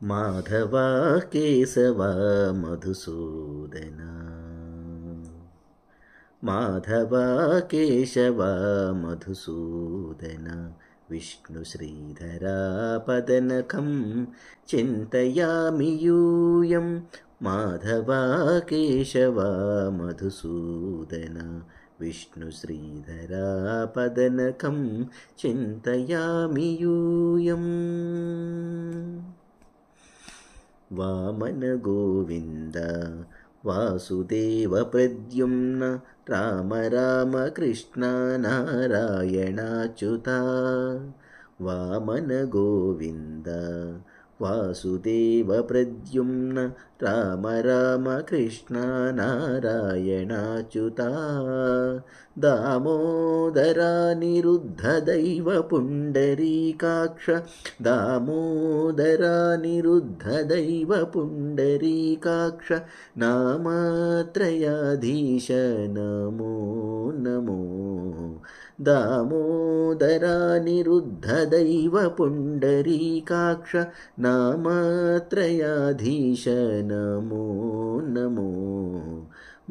మాధవా కేశవ మధుసూదన మాధవా కేశవ మధుసూదన విష్ణు శ్రీధరా పదనకం చింతయామి యూయం మాధవా కేశవ మధుసూదన విష్ణు శ్రీధరా పదనకం చింతయామి యూయం వామన గోవింద వాసుదేవ ప్రద్యుమ్న రామ రామ కృష్ణ నారాయణాచ్యుత వామన గోవింద వాసుదేవ ప్రద్యుమ్న రామ రామ కృష్ణ నారాయణాచ్యుత దామోదరా నిరుద్ధ దైవ పుండరీకాక్ష దామోదరా నిరుద్ధ దైవ పుండరీకాక్ష నామత్రయాధీశ నమో నమో దామోదరా నిరుద్ధ దైవ పుండరీకాక్ష నామత్రయాధీశ నమో నమో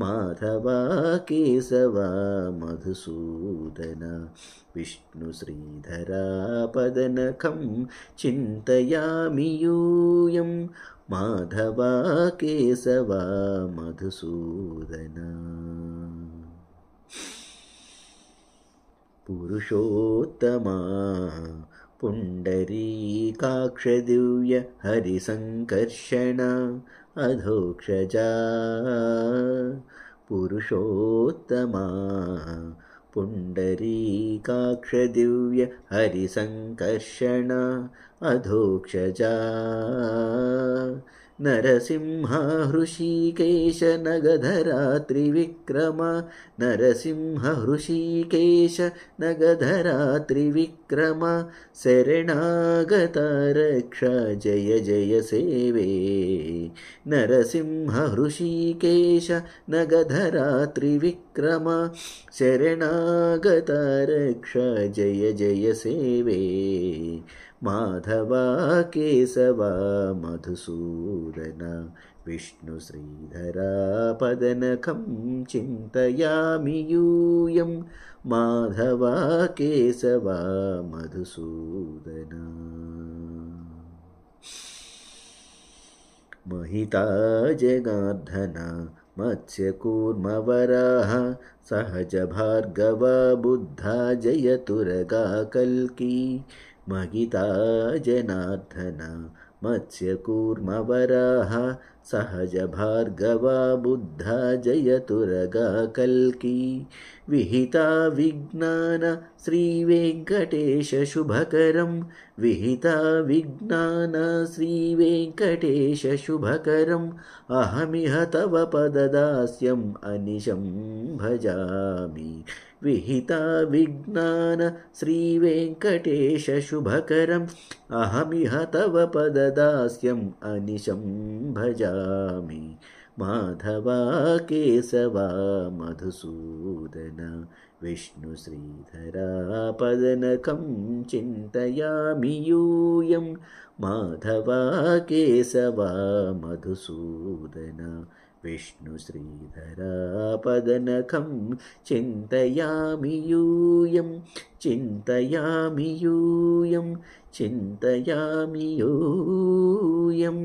మాధవా కేశవ మధుసూదన విష్ణు శ్రీధరా పదనకం చింతయామి యూయం మాధవా కేశవ మధుసూదన పురుషోత్తమా పుండరీకాక్ష దివ్య హరిసంకర్షణ అధోక్షజా పురుషోత్తమా పుండరీకాక్ష దివ్య హరిసంకర్షణ అధోక్షజా నరసింహ హృషీకేశ నగధరా త్రివిక్రమ నరసింహ హృషీకేశ నగధరా త్రివిక్రమ శరణాగత రక్ష జయ జయ సేవే నరసింహ హృషీకేశ నగధరా త్రివిక్రమ శరణాగత రక్ష జయ జయ సేవే మాధవా కేశవ మధుసూదన విష్ణు శ్రీధరా పదనకం చింతయామి యూయం మాధవా కేశవ మధుసూదన महिता जनार्दन मत्स्यकूर्मवराह सहज भार्गव बुद्धा जयतुरगा कल्की महिता जनार्दन मत्स्यकूर्मवराह सहज भार्गव बुद्धा जयतुरगा कल्की विहिता विज्ञान श्रीवेङ्कटेश शुभकरं विहिता विज्ञान श्रीवेङ्कटेश शुभकरम् अहमिह तव पददास्यम् अनिशं भजामि विहिता विज्ञान श्रीवेङ्कटेश शुभकरम् अहमिह तव पददास्यम् अनिशं भजामि माधवा केशव मधुसूदन विष्णु श्रीधरा पदनकं चिन्तयामि यूयं माधवा केशव मधुसूदन विष्णु श्रीधरा पदनकं चिन्तयामि यूयं चिन्तयामि यूयं चिन्तयामि यूयम्